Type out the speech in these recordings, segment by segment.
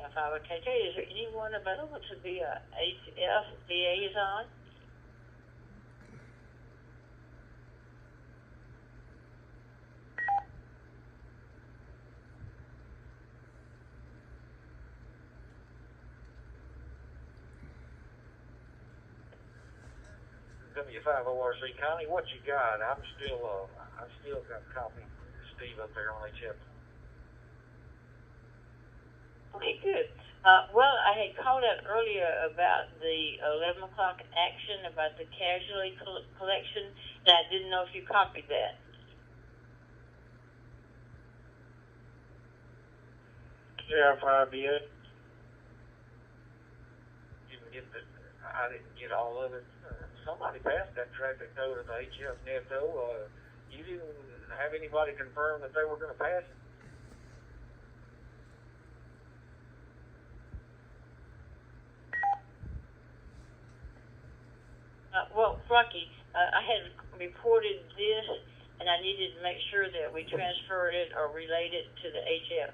KF5. Okay, is there anyone available to be a HF liaison? W5 ORC Connie, what you got? I still got a copy of Steve up there on HF. Okay, good. Well, I had called out earlier about the 11 o'clock action about the casualty collection, and I didn't know if you copied that. Yeah, 5BA. I didn't get all of it. Somebody passed that traffic code at the HF net though. You didn't have anybody confirm that they were going to pass it? Well, Rocky, I had reported this, and I needed to make sure that we transferred it or relayed it to the HF.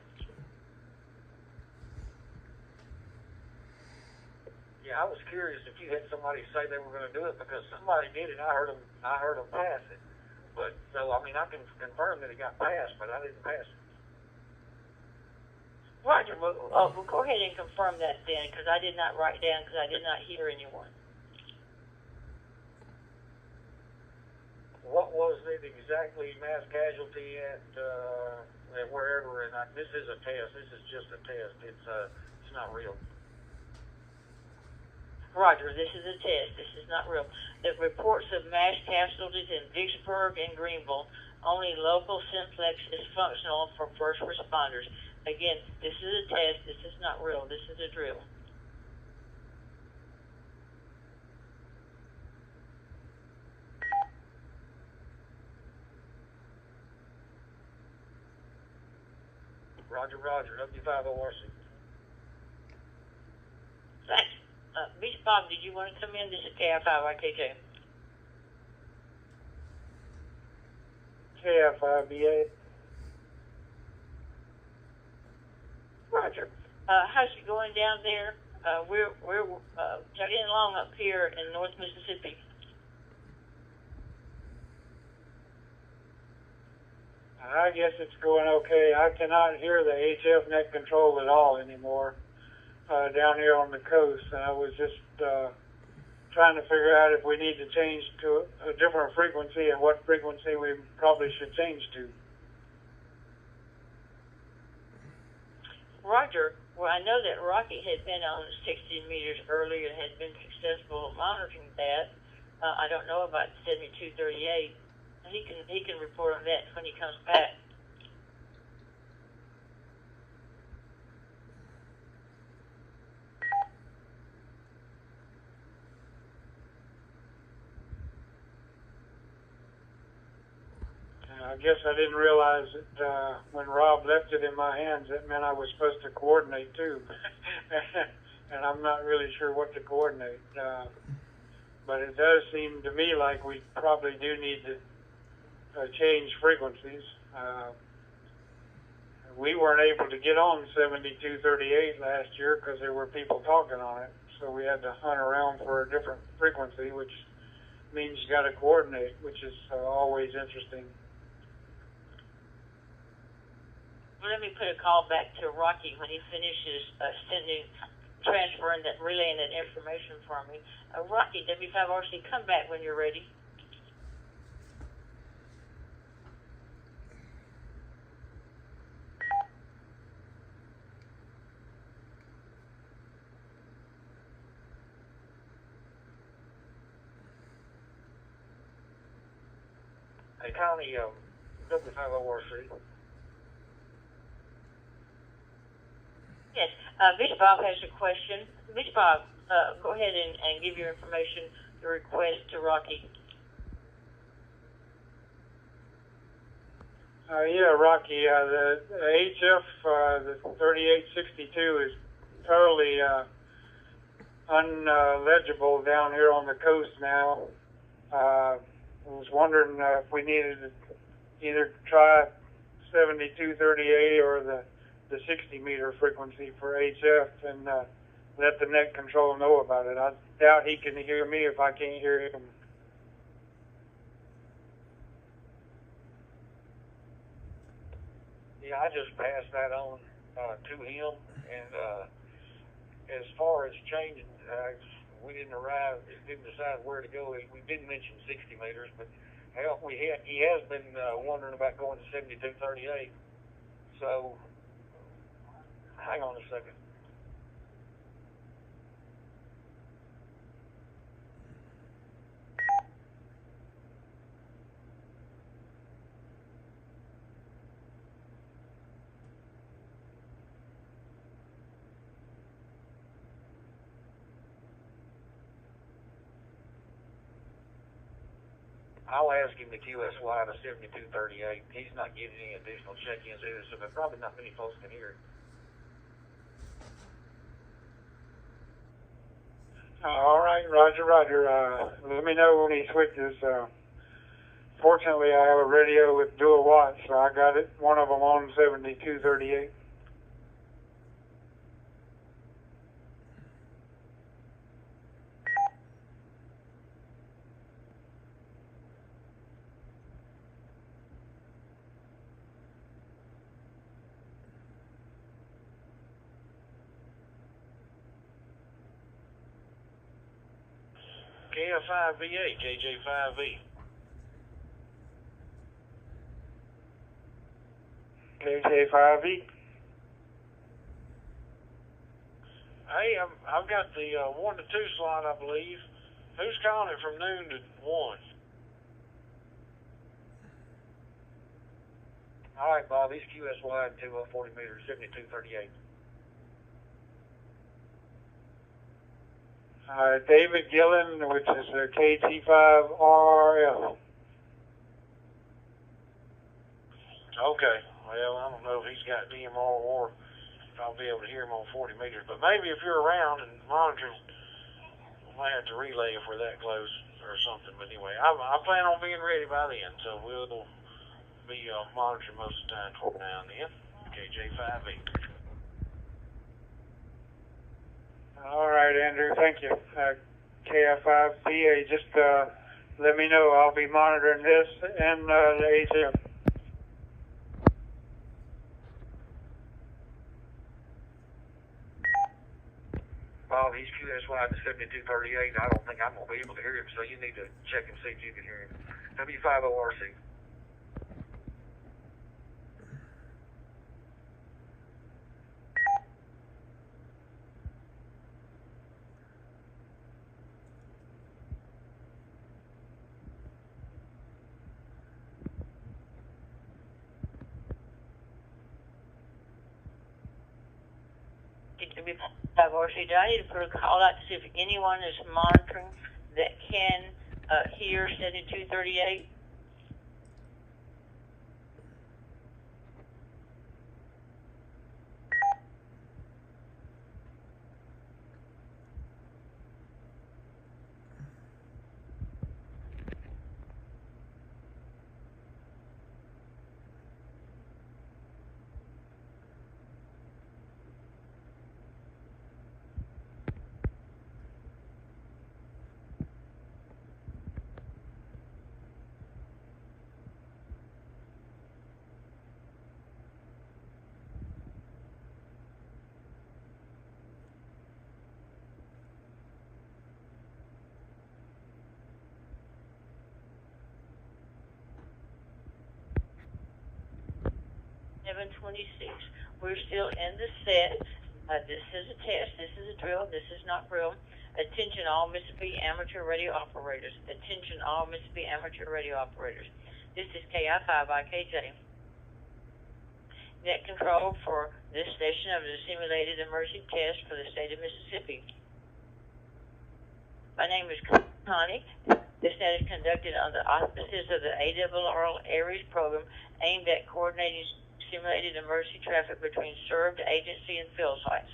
Yeah, I was curious if you had somebody say they were going to do it, because somebody did it. I heard them pass it. But so I mean, I can confirm that it got passed, but I didn't pass it. Roger, we'll go ahead and confirm that then, because I did not write down, because I did not hear anyone. What was it exactly? Mass casualty at wherever? And this is a test. This is just a test. It's not real. Roger, this is a test. This is not real. The reports of mass casualties in Vicksburg and Greenville. Only local simplex is functional for first responders. Again, this is a test. This is not real. This is a drill. Roger, Roger. W5 ORC. Thanks. Beach Bob, did you want to come in? This is KF5 RKJ. KF5BA. Roger. How's it going down there? We're chugging along up here in North Mississippi. I guess it's going okay. I cannot hear the HF net control at all anymore down here on the coast. And I was just trying to figure out if we need to change to a different frequency and what frequency we probably should change to. Roger. Well, I know that Rocky had been on 60 meters earlier and had been successful at monitoring that. I don't know about 7238. He can report on that when he comes back. I guess I didn't realize that when Rob left it in my hands, that meant I was supposed to coordinate too. And I'm not really sure what to coordinate. But it does seem to me like we probably do need to change frequencies. We weren't able to get on 7238 last year because there were people talking on it. So we had to hunt around for a different frequency, which means you got to coordinate, which is always interesting. Well, let me put a call back to Rocky when he finishes transferring that, relaying that information for me. Rocky, W5RC, come back when you're ready. Hey, Connie, W5 ORC. Yes, Bishop Bob has a question. Bishop Bob, go ahead and give your information, your request to Rocky. Yeah, Rocky, the HF, the 3862 is totally unlegible down here on the coast now. I was wondering if we needed to either try 7238 or the the 60 meter frequency for HF and let the net control know about it. I doubt he can hear me if I can't hear him. Yeah, I just passed that on to him, and as far as changing, we didn't decide where to go. We didn't mention 60 meters, but hell, he has been wondering about going to 7238. So, hang on a second. I'll ask him to QSY to 7238. He's not getting any additional check-ins either, so there's probably not many folks can hear it. All right, Roger, Roger. Let me know when he switches. Fortunately, I have a radio with dual watts, so I got it. One of them on 7238. KF5VA, JJ5V. KJ5V. Hey, I've got the 1 to 2 slot, I believe. Who's calling it from noon to 1? All right, Bob. He's QSY to 40 meters, 7238. David Gillen, which is KT5RL. Okay. Well, I don't know if he's got DMR or if I'll be able to hear him on 40 meters. But maybe if you're around and monitoring, we might have to relay if we're that close or something. But anyway, I plan on being ready by then, so we'll be monitoring most of the time from now and then. KJ5V. All right, Andrew, thank you. KF5VA, just let me know. I'll be monitoring this and the HF. Bob, he's QSY to 7238. I don't think I'm going to be able to hear him, so you need to check and see if you can hear him. W50RC. WRC, do I need to put a call out to see if anyone is monitoring that can hear 7238? We're still in the set. This is a test. This is a drill. This is not real. Attention all Mississippi amateur radio operators. Attention all Mississippi amateur radio operators. This is KI5IKJ. Net control for this station of the simulated emergency test for the state of Mississippi. My name is Connie. This net is conducted under auspices of the ARES program aimed at coordinating simulated emergency traffic between served agency and field sites.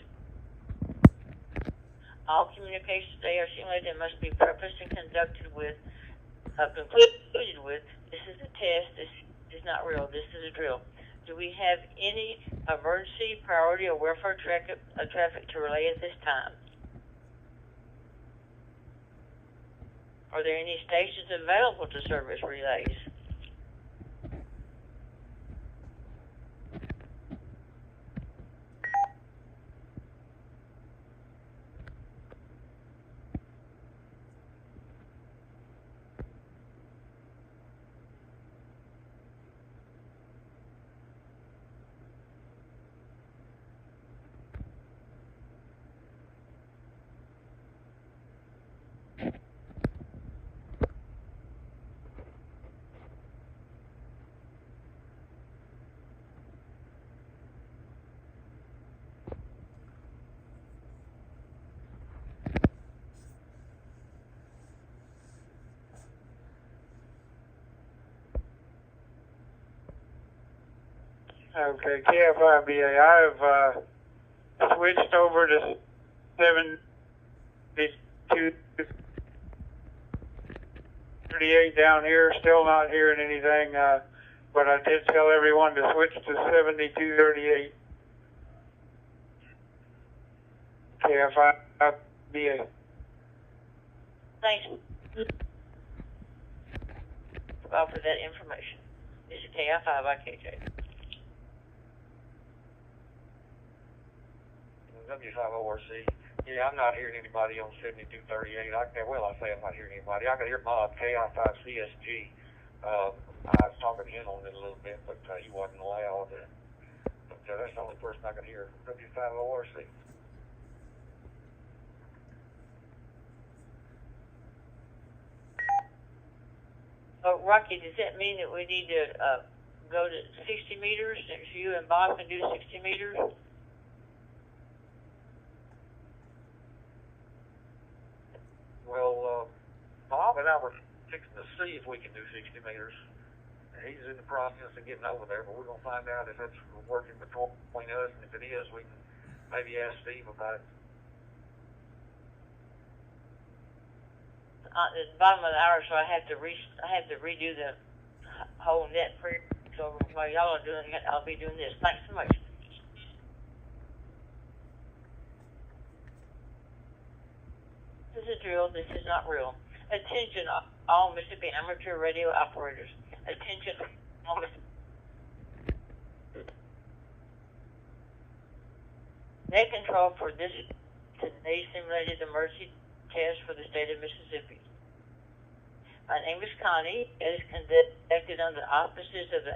All communications today are simulated and must be purposed and concluded with, this is a test, this is not real, this is a drill. Do we have any emergency, priority, or welfare traffic to relay at this time? Are there any stations available to service relays? Okay, KFIBA, I've switched over to 7238 down here, still not hearing anything, but I did tell everyone to switch to 7238. KFIBA. Thanks for that information. This is KI5 by KJ. W5ORC. Yeah, I'm not hearing anybody on 7238. I say I'm not hearing anybody. I can hear Bob, KI5CSG. I was talking to him on it a little bit, but he wasn't loud. But that's the only person I can hear. W5ORC. Rocky, does that mean that we need to go to 60 meters? If you and Bob can do 60 meters? Well, Bob and I were fixing to see if we can do 60 meters. He's in the process of getting over there, but we're going to find out if it's working between us, and if it is, we can maybe ask Steve about it. At the bottom of the hour, so I have to redo the whole net for. So while y'all are doing it, I'll be doing this. Thanks so much. This is a drill. This is not real. Attention, all Mississippi amateur radio operators. Attention, all net control for this today's simulated emergency test for the state of Mississippi. My name is Connie. It is conducted under the auspices of the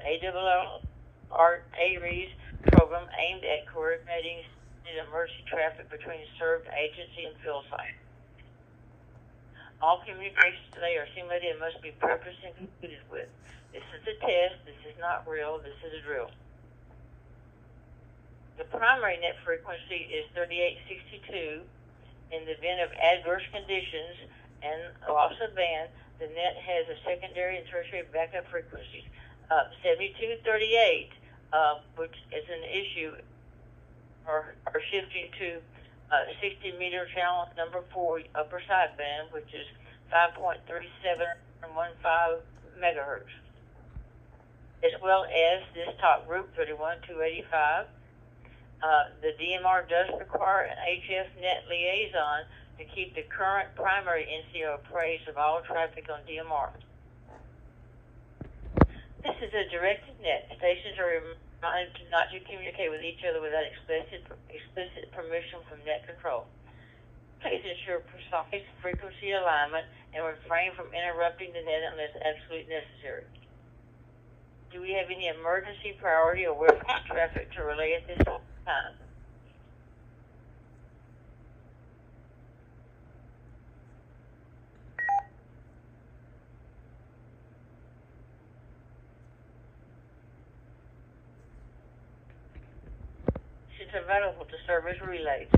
ARES program aimed at coordinating emergency traffic between served agency and field site. All communications today are simulated and must be purposed and concluded with. This is a test. This is not real. This is a drill. The primary net frequency is 3862. In the event of adverse conditions and loss of band, the net has a secondary and tertiary backup frequencies. 7238, which is an issue, are shifting to 60-meter channel number 4 upper sideband, which is 5.3715 megahertz, as well as this top group 31285. The DMR does require an HF net liaison to keep the current primary NCO appraised of all traffic on DMR. This is a directed net. Stations are reminded not to communicate with each other without explicit permission from net control. Please ensure precise frequency alignment and refrain from interrupting the net unless absolutely necessary. Do we have any emergency, priority, or welfare traffic to relay at this time? It's available to service relays.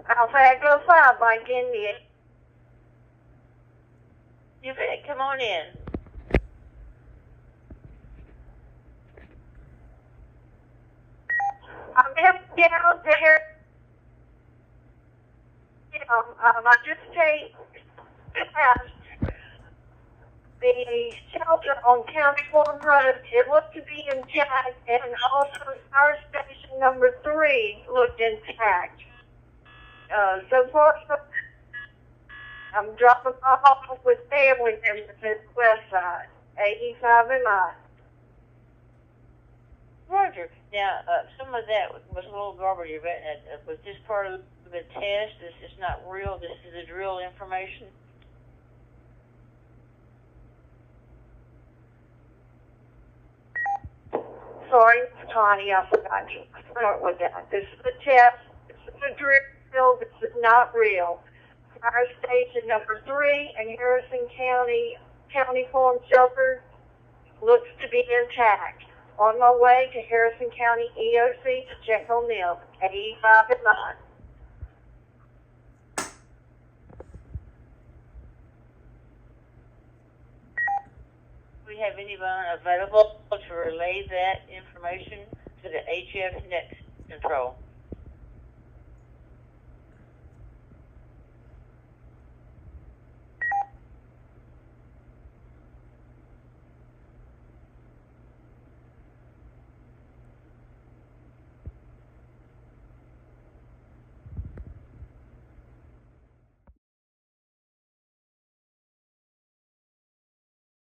Alpha Echo 5 by India. You better come on in. I'm going to get out there. I just passed the shelter on County Farm Road. It looked to be intact, and also fire station number 3 looked intact. So far, I'm dropping off with family members at the west side, 85 and I. Roger. Now, some of that was a little garbage. Was this part of the test? This is not real. This is real information. Sorry, Connie, I forgot to start with that. This is a test. This is a drill. This is not real. Fire station number 3 in Harrison County Farm Shelter looks to be intact. On my way to Harrison County EOC to check on them, 85 and 9. Do we have anyone available to relay that information to the HF Net Control?